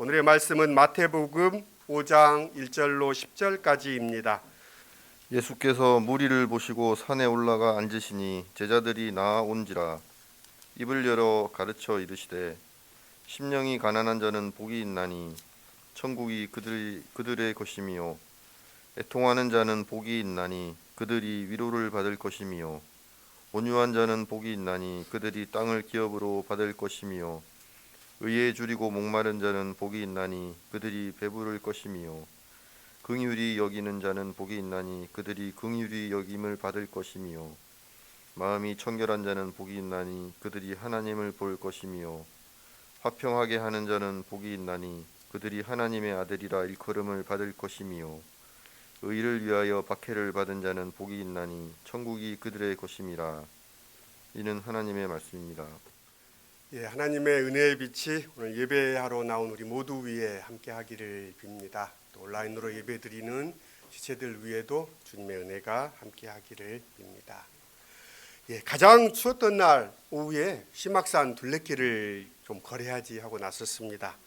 오늘의 말씀은 마태복음 5장 1절로 10절까지입니다. 예수께서 무리를 보시고 산에 올라가 앉으시니 제자들이 나아온지라. 입을 열어 가르쳐 이르시되 심령이 가난한 자는 복이 있나니 천국이 그들의 것이미요. 애통하는 자는 복이 있나니 그들이 위로를 받을 것이미요. 온유한 자는 복이 있나니 그들이 땅을 기업으로 받을 것이미요. 의에 줄이고 목마른 자는 복이 있나니 그들이 배부를 것이미요. 긍휼히 여기는 자는 복이 있나니 그들이 긍휼히 여김을 받을 것이미요. 마음이 청결한 자는 복이 있나니 그들이 하나님을 볼 것이미요. 화평하게 하는 자는 복이 있나니 그들이 하나님의 아들이라 일컬음을 받을 것이미요. 의를 위하여 박해를 받은 자는 복이 있나니 천국이 그들의 것임이라. 이는 하나님의 말씀입니다. 하나님의 은혜의 빛이 오늘 예배하러 나온 우리 모두 위에 함께하기를 빕니다. 또 온라인으로 예배드리는 지체들 위에도 주님의 은혜가 함께하기를 빕니다. 가장 추웠던 날 오후에 심악산 둘레길을 좀 걸어야지 하고 나섰습니다.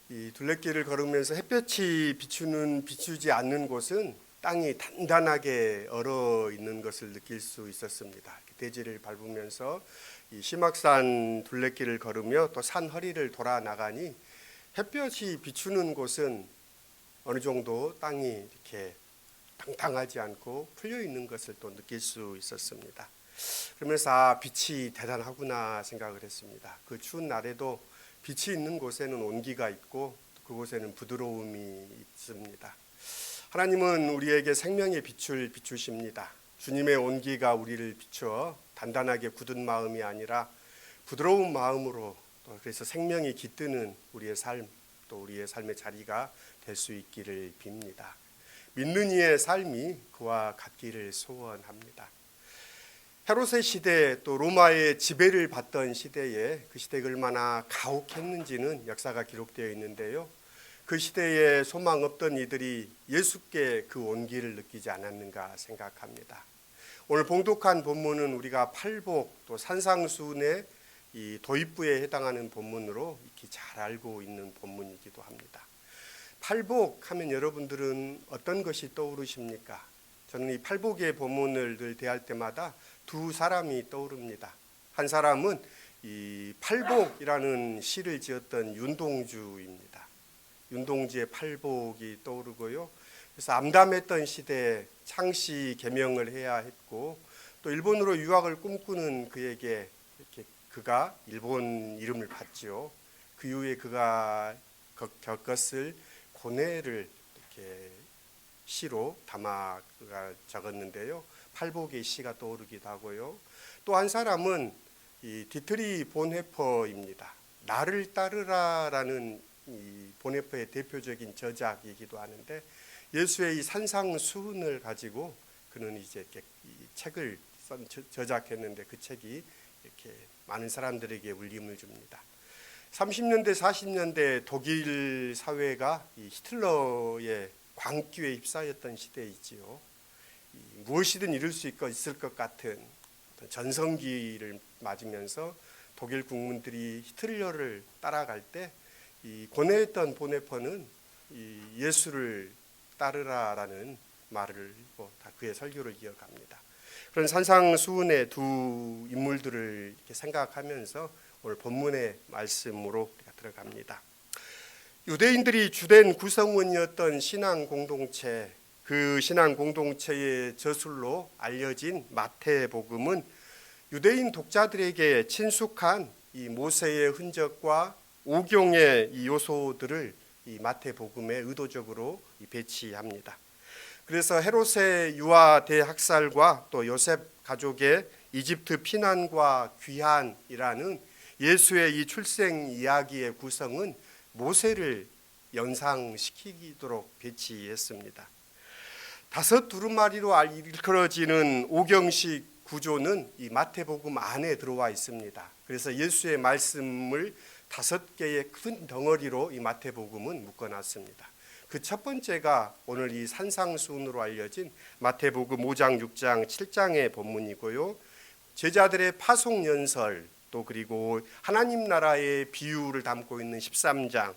이 둘레길을 걸으면서 햇볕이 비추지 않는 곳은 땅이 단단하게 얼어 있는 것을 느낄 수 있었습니다. 대지를 밟으면서 이 심악산 둘레길을 걸으며 또 산 허리를 돌아 나가니 햇볕이 비추는 곳은 어느 정도 땅이 이렇게 당당하지 않고 풀려 있는 것을 또 느낄 수 있었습니다. 그러면서 빛이 대단하구나 생각을 했습니다. 그 추운 날에도 빛이 있는 곳에는 온기가 있고 그곳에는 부드러움이 있습니다. 하나님은 우리에게 생명의 빛을 비추십니다. 주님의 온기가 우리를 비추어 단단하게 굳은 마음이 아니라 부드러운 마음으로 또 그래서 생명이 깃드는 우리의 삶, 또 우리의 삶의 자리가 될 수 있기를 빕니다. 믿는 이의 삶이 그와 같기를 소원합니다. 헤롯의 시대 또 로마의 지배를 받던 시대에 그 시대가 얼마나 가혹했는지는 역사가 기록되어 있는데요. 그 시대에 소망 없던 이들이 예수께 그 온기를 느끼지 않았는가 생각합니다. 오늘 봉독한 본문은 우리가 팔복 또 산상수훈의 이 도입부에 해당하는 본문으로 익히 잘 알고 있는 본문이기도 합니다. 팔복 하면 여러분들은 어떤 것이 떠오르십니까? 저는 이 팔복의 본문을 늘 대할 때마다 두 사람이 떠오릅니다. 한 사람은 이 팔복이라는 시를 지었던 윤동주입니다. 윤동주의 팔복이 떠오르고요. 그래서 암담했던 시대에 창씨 개명을 해야 했고 또 일본으로 유학을 꿈꾸는 그에게 이렇게 그가 일본 이름을 받지요. 그 이후에 그가 겪었을 고뇌를 이렇게 시로 담아 그가 적었는데요. 팔복의 시가 떠오르기도 하고요. 또 한 사람은 이 디트리 본헤퍼입니다. 나를 따르라라는 이 본헤퍼의 대표적인 저작이기도 하는데 예수의 이 산상수훈을 가지고 그는 이제 이렇게 이 책을 저작했는데 그 책이 이렇게 많은 사람들에게 울림을 줍니다. 30년대 40년대 독일 사회가 이 히틀러의 광기에 휩싸였던 시대이지요. 무엇이든 이룰 수 있을 것 같은 전성기를 맞으면서 독일 국민들이 히틀러를 따라갈 때 이 고뇌했던 본헤퍼는 이 예수를 따르라라는 말을 다 그의 설교를 이어갑니다. 그런 산상수훈의 두 인물들을 이렇게 생각하면서 오늘 본문의 말씀으로 우리가 들어갑니다. 유대인들이 주된 구성원이었던 신앙 공동체, 그 신앙 공동체의 저술로 알려진 마태복음은 유대인 독자들에게 친숙한 이 모세의 흔적과 오경의 이 요소들을 이 마태복음에 의도적으로 배치합니다. 그래서 헤롯의 유아 대학살과 또 요셉 가족의 이집트 피난과 귀환이라는 예수의 이 출생 이야기의 구성은 모세를 연상시키도록 배치했습니다. 다섯 두루마리로 일컬어지는 오경식 구조는 이 마태복음 안에 들어와 있습니다. 그래서 예수의 말씀을 5개의 큰 덩어리로 이 마태복음은 묶어놨습니다. 그 첫 번째가 오늘 이 산상수훈으로 알려진 마태복음 5장, 6장, 7장의 본문이고요. 제자들의 파송연설 또 그리고 하나님 나라의 비유를 담고 있는 13장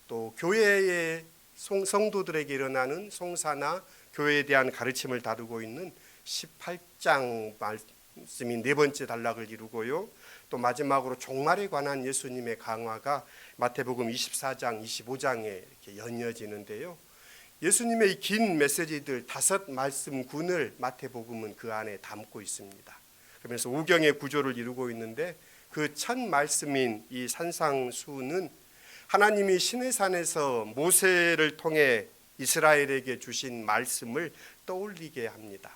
또 교회의 성도들에게 일어나는 송사나 교회에 대한 가르침을 다루고 있는 18장 말씀이 네 번째 단락을 이루고요. 또 마지막으로 종말에 관한 예수님의 강화가 마태복음 24장, 25장에 이렇게 연이어지는데요. 예수님의 이 긴 메시지들 5말씀군을 마태복음은 그 안에 담고 있습니다. 그러면서 우경의 구조를 이루고 있는데 그 첫 말씀인 이 산상수훈은 하나님이 시내산에서 모세를 통해 이스라엘에게 주신 말씀을 떠올리게 합니다.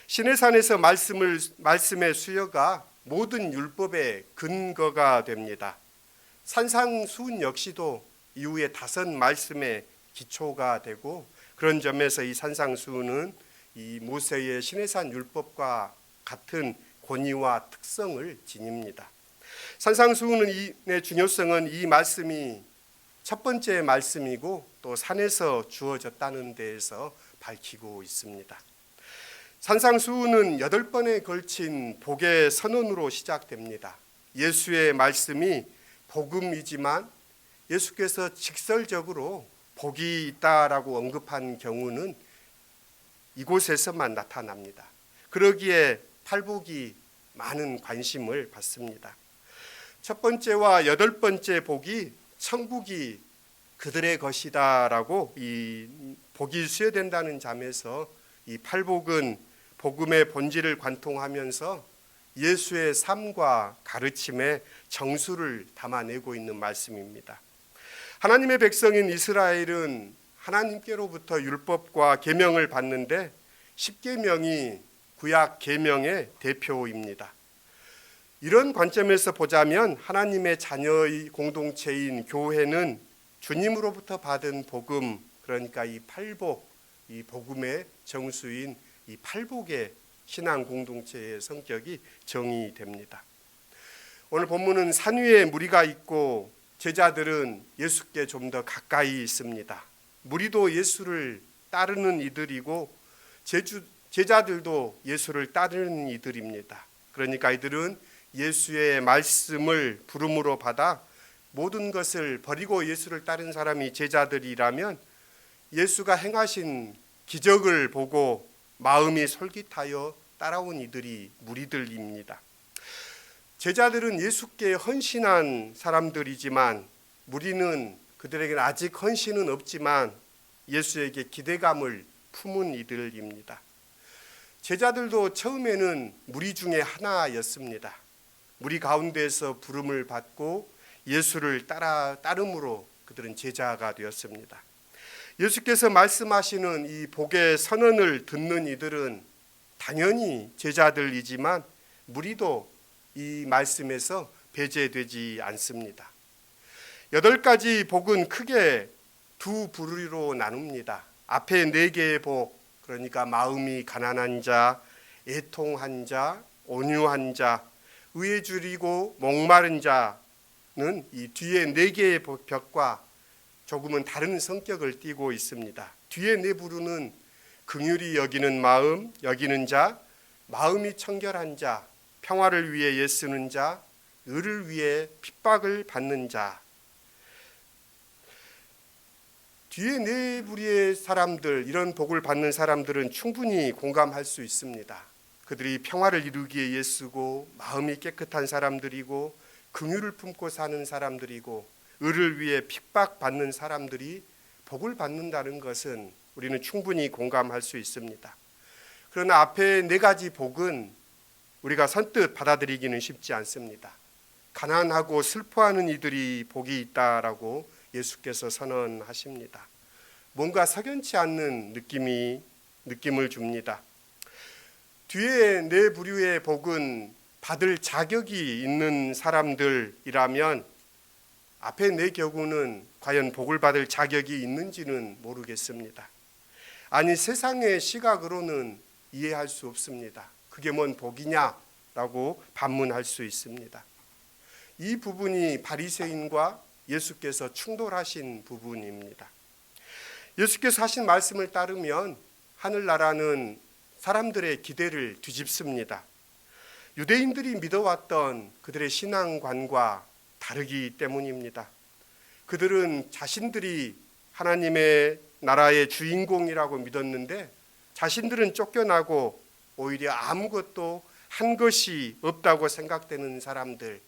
시내산에서 말씀의 수요가 모든 율법의 근거가 됩니다. 산상수훈 역시도 이후에 5말씀의 기초가 되고, 그런 점에서 이 산상수훈은 이 모세의 시내산 율법과 같은 권위와 특성을 지닙니다. 산상수훈의 중요성은 이 말씀이 첫 번째 말씀이고 또 산에서 주어졌다는 데에서 밝히고 있습니다. 산상수훈은 8번에 걸친 복의 선언으로 시작됩니다. 예수의 말씀이 복음이지만 예수께서 직설적으로 복이 있다라고 언급한 경우는 이곳에서만 나타납니다. 그러기에 팔복이 많은 관심을 받습니다. 첫 번째와 8번째 복이 천국이 그들의 것이다라고 이 복이 수여된다는 점에서 이 팔복은 복음의 본질을 관통하면서 예수의 삶과 가르침에 정수를 담아내고 있는 말씀입니다. 하나님의 백성인 이스라엘은 하나님께로부터 율법과 계명을 받는데 10계명이 구약 계명의 대표입니다. 이런 관점에서 보자면 하나님의 자녀의 공동체인 교회는 주님으로부터 받은 복음, 그러니까 이 팔복, 이 복음의 정수인 이 팔복의 신앙 공동체의 성격이 정의됩니다. 오늘 본문은 산 위에 무리가 있고 제자들은 예수께 좀 더 가까이 있습니다. 무리도 예수를 따르는 이들이고 제자들도 예수를 따르는 이들입니다. 그러니까 이들은 예수의 말씀을 부름으로 받아 모든 것을 버리고 예수를 따른 사람이 제자들이라면 예수가 행하신 기적을 보고 마음이 솔깃하여 따라온 이들이 무리들입니다. 제자들은 예수께 헌신한 사람들이지만 무리는 그들에게는 아직 헌신은 없지만 예수에게 기대감을 품은 이들입니다. 제자들도 처음에는 무리 중에 하나였습니다. 무리 가운데서 부름을 받고 예수를 따름으로 그들은 제자가 되었습니다. 예수께서 말씀하시는 이 복의 선언을 듣는 이들은 당연히 제자들이지만 무리도 이 말씀에서 배제되지 않습니다. 8가지 복은 크게 두 부류로 나눕니다. 앞에 4개의 복, 그러니까 마음이 가난한 자, 애통한 자, 온유한 자, 의에 줄이고 목마른 자는 이 뒤에 4개의 벽과 조금은 다른 성격을 띠고 있습니다. 뒤에 4부류는 긍휼히 여기는 마음, 여기는 자, 마음이 청결한 자, 평화를 위해 애쓰는 자, 의를 위해 핍박을 받는 자. 뒤에 4부류의 사람들, 이런 복을 받는 사람들은 충분히 공감할 수 있습니다. 그들이 평화를 이루기 위해 애쓰고 마음이 깨끗한 사람들이고 긍휼을 품고 사는 사람들이고 의를 위해 핍박받는 사람들이 복을 받는다는 것은 우리는 충분히 공감할 수 있습니다. 그러나 앞에 4가지 복은 우리가 선뜻 받아들이기는 쉽지 않습니다. 가난하고 슬퍼하는 이들이 복이 있다라고 예수께서 선언하십니다. 뭔가 석연치 않는 느낌을 줍니다. 뒤에 4부류의 복은 받을 자격이 있는 사람들이라면 앞에 4경우는 과연 복을 받을 자격이 있는지는 모르겠습니다. 아니, 세상의 시각으로는 이해할 수 없습니다. 그게 뭔 복이냐라고 반문할 수 있습니다. 이 부분이 바리새인과 예수께서 충돌하신 부분입니다. 예수께서 하신 말씀을 따르면 하늘나라는 사람들의 기대를 뒤집습니다. 유대인들이 믿어왔던 그들의 신앙관과 다르기 때문입니다. 그들은 자신들이 하나님의 나라의 주인공이라고 믿었는데 자신들은 쫓겨나고 오히려 아무것도 한 것이 없다고 생각되는 사람들,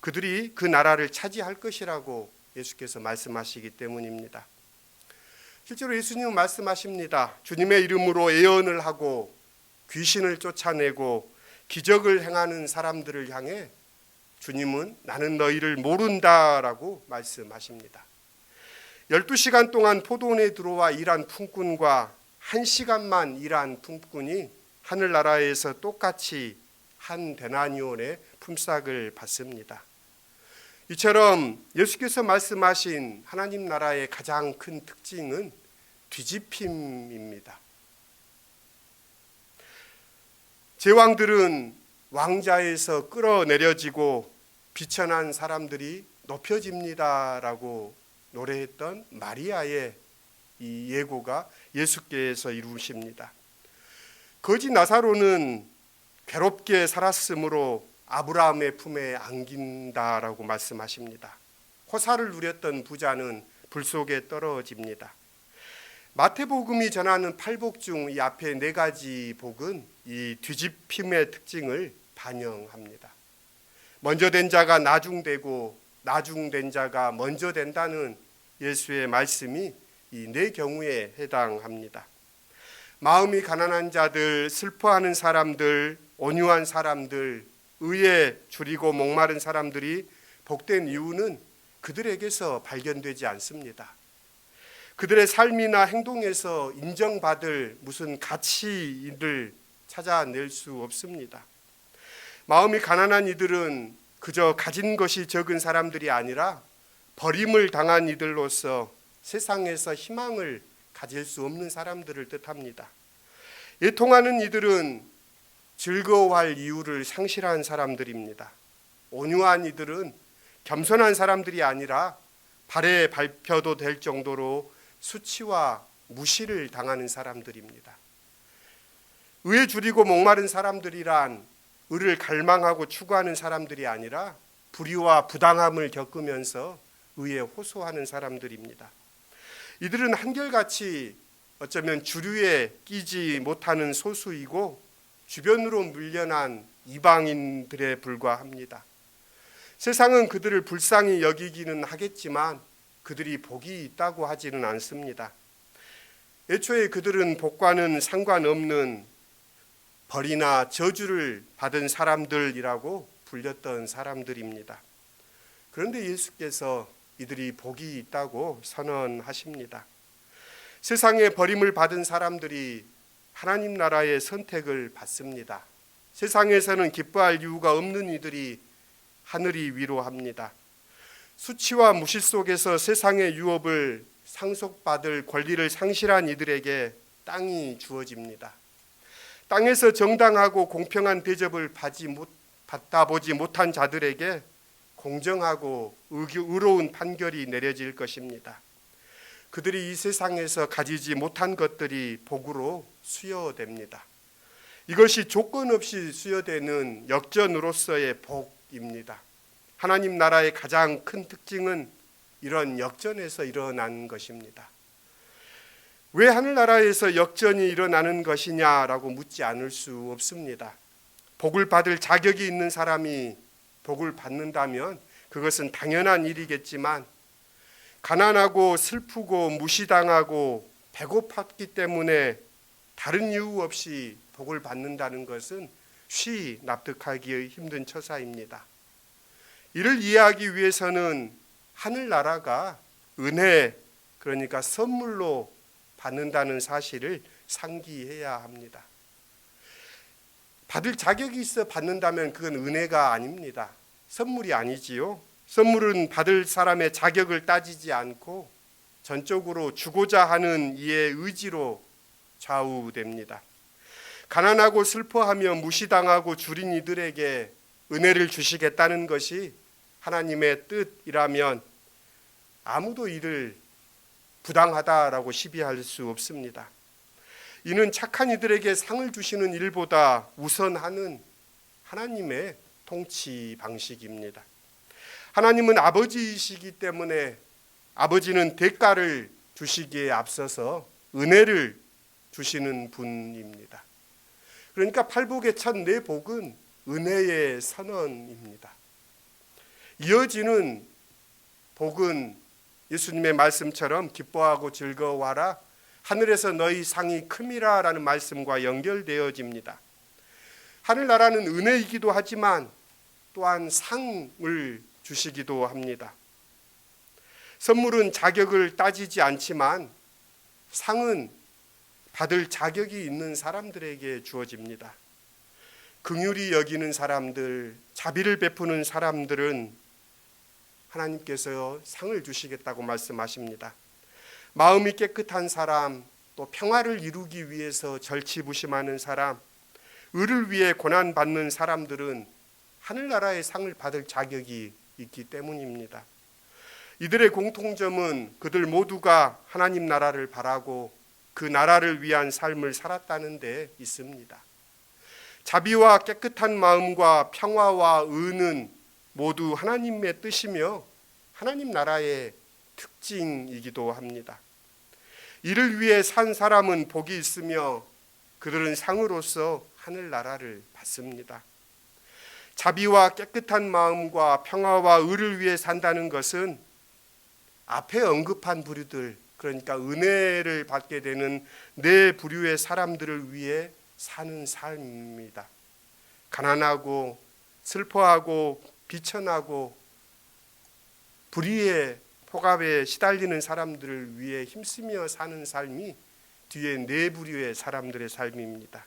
그들이 그 나라를 차지할 것이라고 예수께서 말씀하시기 때문입니다. 실제로 예수님은 말씀하십니다. 주님의 이름으로 예언을 하고 귀신을 쫓아내고 기적을 행하는 사람들을 향해 주님은 나는 너희를 모른다라고 말씀하십니다. 12시간 동안 포도원에 들어와 일한 품꾼과 1시간만 일한 품꾼이 하늘나라에서 똑같이 한 데나니온의 품삯을 받습니다. 이처럼 예수께서 말씀하신 하나님 나라의 가장 큰 특징은 뒤집힘입니다. 제왕들은 왕자에서 끌어내려지고 비천한 사람들이 높여집니다라고 노래했던 마리아의 이 예고가 예수께서 이루십니다. 거지 나사로는 괴롭게 살았으므로 아브라함의 품에 안긴다라고 말씀하십니다. 호사를 누렸던 부자는 불 속에 떨어집니다. 마태복음이 전하는 팔복 중 이 앞에 4가지 복은 이 뒤집힘의 특징을 반영합니다. 먼저 된 자가 나중되고 나중된 자가 먼저 된다는 예수의 말씀이 이 4경우에 해당합니다. 마음이 가난한 자들, 슬퍼하는 사람들, 온유한 사람들, 의에 줄이고 목마른 사람들이 복된 이유는 그들에게서 발견되지 않습니다. 그들의 삶이나 행동에서 인정받을 무슨 가치를 찾아낼 수 없습니다. 마음이 가난한 이들은 그저 가진 것이 적은 사람들이 아니라 버림을 당한 이들로서 세상에서 희망을 가질 수 없는 사람들을 뜻합니다. 애통하는 이들은 즐거워할 이유를 상실한 사람들입니다. 온유한 이들은 겸손한 사람들이 아니라 발에 밟혀도 될 정도로 수치와 무시를 당하는 사람들입니다. 의에 줄이고 목마른 사람들이란 의를 갈망하고 추구하는 사람들이 아니라 불의와 부당함을 겪으면서 의에 호소하는 사람들입니다. 이들은 한결같이 어쩌면 주류에 끼지 못하는 소수이고 주변으로 밀려난 이방인들에 불과합니다. 세상은 그들을 불쌍히 여기기는 하겠지만 그들이 복이 있다고 하지는 않습니다. 애초에 그들은 복과는 상관없는 벌이나 저주를 받은 사람들이라고 불렸던 사람들입니다. 그런데 예수께서 이들이 복이 있다고 선언하십니다. 세상에 버림을 받은 사람들이 하나님 나라의 선택을 받습니다. 세상에서는 기뻐할 이유가 없는 이들이 하늘이 위로합니다. 수치와 무시 속에서 세상의 유업을 상속받을 권리를 상실한 이들에게 땅이 주어집니다. 땅에서 정당하고 공평한 대접을 받다 보지 못한 자들에게 공정하고 의로운 판결이 내려질 것입니다. 그들이 이 세상에서 가지지 못한 것들이 복으로 수여됩니다. 이것이 조건 없이 수여되는 역전으로서의 복입니다. 하나님 나라의 가장 큰 특징은 이런 역전에서 일어난 것입니다. 왜 하늘나라에서 역전이 일어나는 것이냐라고 묻지 않을 수 없습니다. 복을 받을 자격이 있는 사람이 복을 받는다면 그것은 당연한 일이겠지만 가난하고 슬프고 무시당하고 배고팠기 때문에 다른 이유 없이 복을 받는다는 것은 쉬 납득하기 힘든 처사입니다. 이를 이해하기 위해서는 하늘나라가 은혜, 그러니까 선물로 받는다는 사실을 상기해야 합니다. 받을 자격이 있어 받는다면 그건 은혜가 아닙니다. 선물이 아니지요. 선물은 받을 사람의 자격을 따지지 않고 전적으로 주고자 하는 이의 의지로 좌우됩니다. 가난하고 슬퍼하며 무시당하고 줄인 이들에게 은혜를 주시겠다는 것이 하나님의 뜻이라면 아무도 이를 부당하다라고 시비할 수 없습니다. 이는 착한 이들에게 상을 주시는 일보다 우선하는 하나님의 통치 방식입니다. 하나님은 아버지이시기 때문에 아버지는 대가를 주시기에 앞서서 은혜를 주시는 분입니다. 그러니까 팔복의 첫 네 복은 은혜의 선언입니다. 이어지는 복은 예수님의 말씀처럼 기뻐하고 즐거워하라 하늘에서 너희 상이 큼이라 라는 말씀과 연결되어집니다. 하늘나라는 은혜이기도 하지만 또한 상을 주시기도 합니다. 선물은 자격을 따지지 않지만 상은 받을 자격이 있는 사람들에게 주어집니다. 긍휼히 여기는 사람들, 자비를 베푸는 사람들은 하나님께서 상을 주시겠다고 말씀하십니다. 마음이 깨끗한 사람, 또 평화를 이루기 위해서 절치부심하는 사람, 의를 위해 고난받는 사람들은 하늘나라의 상을 받을 자격이 있기 때문입니다. 이들의 공통점은 그들 모두가 하나님 나라를 바라고 그 나라를 위한 삶을 살았다는 데 있습니다. 자비와 깨끗한 마음과 평화와 의는 모두 하나님의 뜻이며 하나님 나라의 특징이기도 합니다. 이를 위해 산 사람은 복이 있으며 그들은 상으로서 하늘나라를 받습니다. 자비와 깨끗한 마음과 평화와 의를 위해 산다는 것은 앞에 언급한 부류들, 그러니까 은혜를 받게 되는 네 부류의 사람들을 위해 사는 삶입니다. 가난하고 슬퍼하고 비천하고 불의의 폭압에 시달리는 사람들을 위해 힘쓰며 사는 삶이 뒤에 네 부류의 사람들의 삶입니다.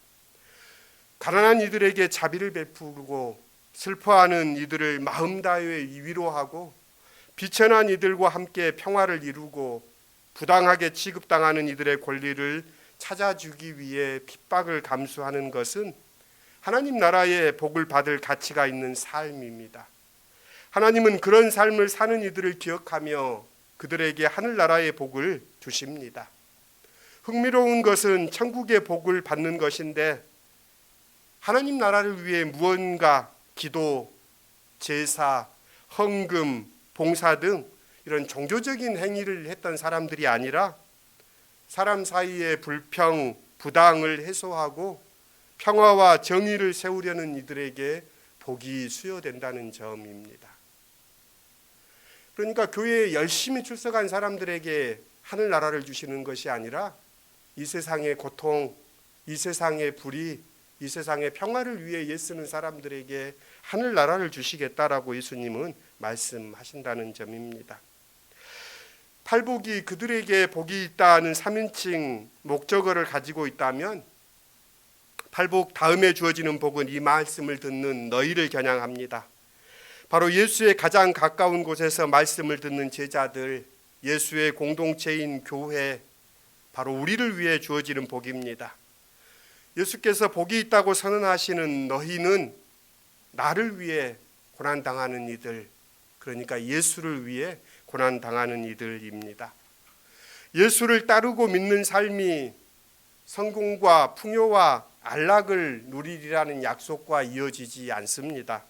가난한 이들에게 자비를 베푸고 슬퍼하는 이들을 마음 다해 위로하고 비천한 이들과 함께 평화를 이루고 부당하게 취급당하는 이들의 권리를 찾아주기 위해 핍박을 감수하는 것은 하나님 나라의 복을 받을 가치가 있는 삶입니다. 하나님은 그런 삶을 사는 이들을 기억하며 그들에게 하늘나라의 복을 주십니다. 흥미로운 것은 천국의 복을 받는 것인데 하나님 나라를 위해 무언가 기도, 제사, 헌금, 봉사 등 이런 종교적인 행위를 했던 사람들이 아니라 사람 사이의 불평, 부당을 해소하고 평화와 정의를 세우려는 이들에게 복이 수여된다는 점입니다. 그러니까 교회에 열심히 출석한 사람들에게 하늘나라를 주시는 것이 아니라 이 세상의 고통, 이 세상의 불의, 이 세상의 평화를 위해 애쓰는 사람들에게 하늘나라를 주시겠다라고 예수님은 말씀하신다는 점입니다. 팔복이 그들에게 복이 있다는 3인칭 목적어를 가지고 있다면 팔복 다음에 주어지는 복은 이 말씀을 듣는 너희를 겨냥합니다. 바로 예수의 가장 가까운 곳에서 말씀을 듣는 제자들, 예수의 공동체인 교회, 바로 우리를 위해 주어지는 복입니다. 예수께서 복이 있다고 선언하시는 너희는 나를 위해 고난당하는 이들, 그러니까 예수를 위해 고난당하는 이들입니다. 예수를 따르고 믿는 삶이 성공과 풍요와 안락을 누리리라는 약속과 이어지지 않습니다.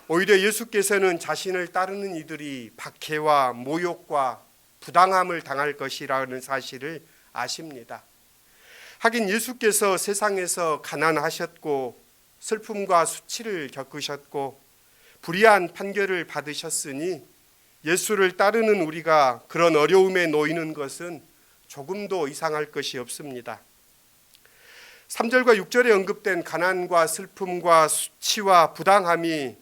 오히려 예수께서는 자신을 따르는 이들이 박해와 모욕과 부당함을 당할 것이라는 사실을 아십니다. 하긴 예수께서 세상에서 가난하셨고 슬픔과 수치를 겪으셨고 불의한 판결을 받으셨으니 예수를 따르는 우리가 그런 어려움에 놓이는 것은 조금도 이상할 것이 없습니다. 3절과 6절에 언급된 가난과 슬픔과 수치와 부당함이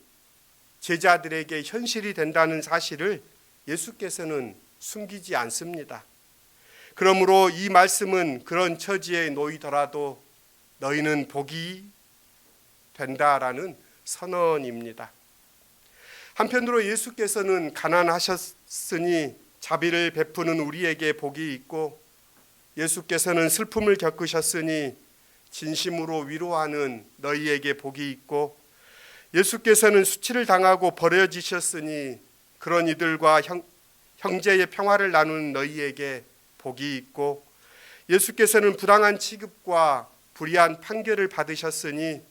제자들에게 현실이 된다는 사실을 예수께서는 숨기지 않습니다. 그러므로 이 말씀은 그런 처지에 놓이더라도 너희는 복이 된다라는 선언입니다. 한편으로 예수께서는 가난하셨으니 자비를 베푸는 우리에게 복이 있고 예수께서는 슬픔을 겪으셨으니 진심으로 위로하는 너희에게 복이 있고 예수께서는 수치를 당하고 버려지셨으니 그런 이들과 형제의 평화를 나누는 너희에게 복이 있고 예수께서는 부당한 취급과 불의한 판결을 받으셨으니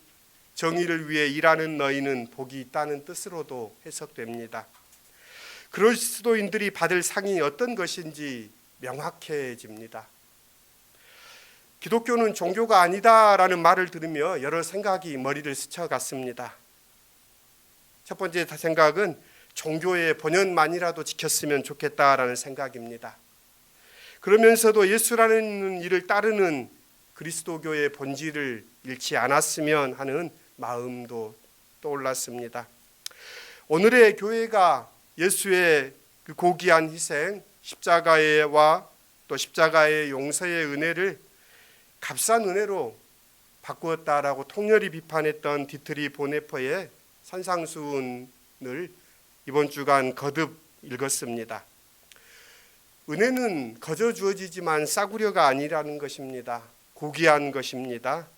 정의를 위해 일하는 너희는 복이 있다는 뜻으로도 해석됩니다. 그리스도인들이 받을 상이 어떤 것인지 명확해집니다. 기독교는 종교가 아니다라는 말을 들으며 여러 생각이 머리를 스쳐갔습니다. 첫 번째 생각은 종교의 본연만이라도 지켰으면 좋겠다라는 생각입니다. 그러면서도 예수라는 이를 따르는 그리스도교의 본질을 잃지 않았으면 하는 마음도 떠올랐습니다. 오늘의 교회가 예수의 그 고귀한 희생, 십자가와 또 십자가의 용서의 은혜를 값싼 은혜로 바꾸었다라고 통렬히 비판했던 디트리 보네퍼의 산상수훈을 이번 주간 거듭 읽었습니다. 은혜는 거저 주어지지만 싸구려가 아니라는 것입니다. 고귀한 것입니다.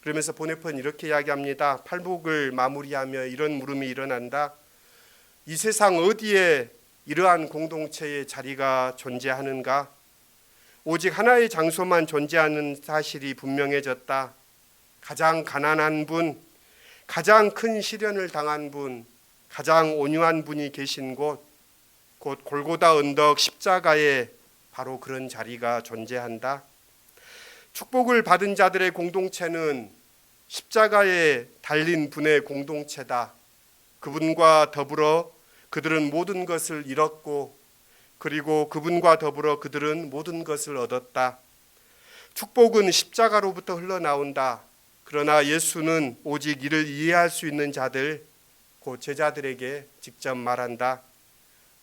그러면서 보네퍼는 이렇게 이야기합니다. 팔복을 마무리하며 이런 물음이 일어난다. 이 세상 어디에 이러한 공동체의 자리가 존재하는가? 오직 하나의 장소만 존재하는 사실이 분명해졌다. 가장 가난한 분, 가장 큰 시련을 당한 분, 가장 온유한 분이 계신 곳, 곧 골고다 언덕 십자가에 바로 그런 자리가 존재한다. 축복을 받은 자들의 공동체는 십자가에 달린 분의 공동체다. 그분과 더불어 그들은 모든 것을 잃었고, 그리고 그분과 더불어 그들은 모든 것을 얻었다. 축복은 십자가로부터 흘러나온다. 그러나 예수는 오직 이를 이해할 수 있는 자들, 곧 제자들에게 직접 말한다.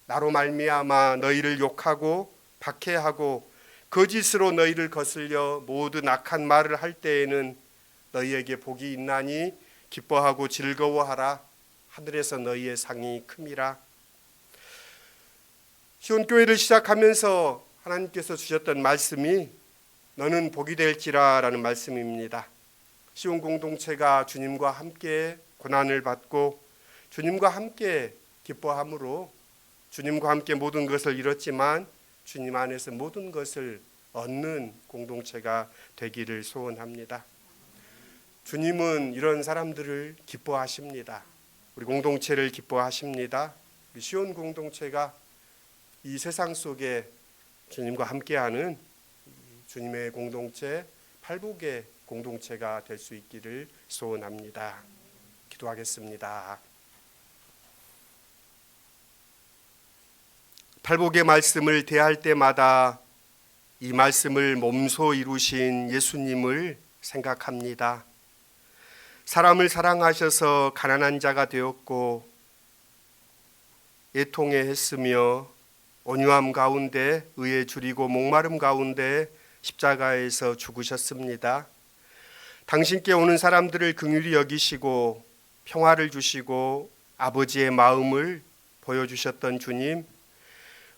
나로 말미암아 너희를 욕하고 박해하고 거짓으로 너희를 거슬려 모든 악한 말을 할 때에는 너희에게 복이 있나니 기뻐하고 즐거워하라. 하늘에서 너희의 상이 큼이라. 시온교회를 시작하면서 하나님께서 주셨던 말씀이 너는 복이 될지라 라는 말씀입니다. 시온 공동체가 주님과 함께 고난을 받고 주님과 함께 기뻐함으로 주님과 함께 모든 것을 이뤘지만 주님 안에서 모든 것을 얻는 공동체가 되기를 소원합니다. 주님은 이런 사람들을 기뻐하십니다. 우리 공동체를 기뻐하십니다. 우리 시온 공동체가 이 세상 속에 주님과 함께하는 주님의 공동체, 팔복의 공동체가 될 수 있기를 소원합니다. 기도하겠습니다. 팔복의 말씀을 대할 때마다 이 말씀을 몸소 이루신 예수님을 생각합니다. 사람을 사랑하셔서 가난한 자가 되었고 애통해 했으며 온유함 가운데 의에 줄이고 목마름 가운데 십자가에서 죽으셨습니다. 당신께 오는 사람들을 긍휼히 여기시고 평화를 주시고 아버지의 마음을 보여주셨던 주님,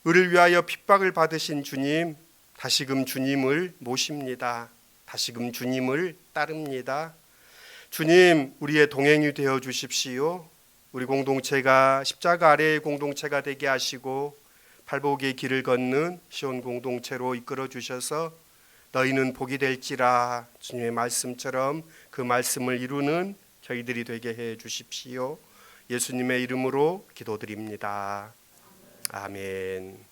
의를 위하여 핍박을 받으신 주님, 다시금 주님을 모십니다. 다시금 주님을 따릅니다. 주님, 우리의 동행이 되어 주십시오. 우리 공동체가 십자가 아래의 공동체가 되게 하시고 팔복의 길을 걷는 시온 공동체로 이끌어 주셔서 너희는 복이 될지라 주님의 말씀처럼 그 말씀을 이루는 저희들이 되게 해 주십시오. 예수님의 이름으로 기도드립니다. 아멘.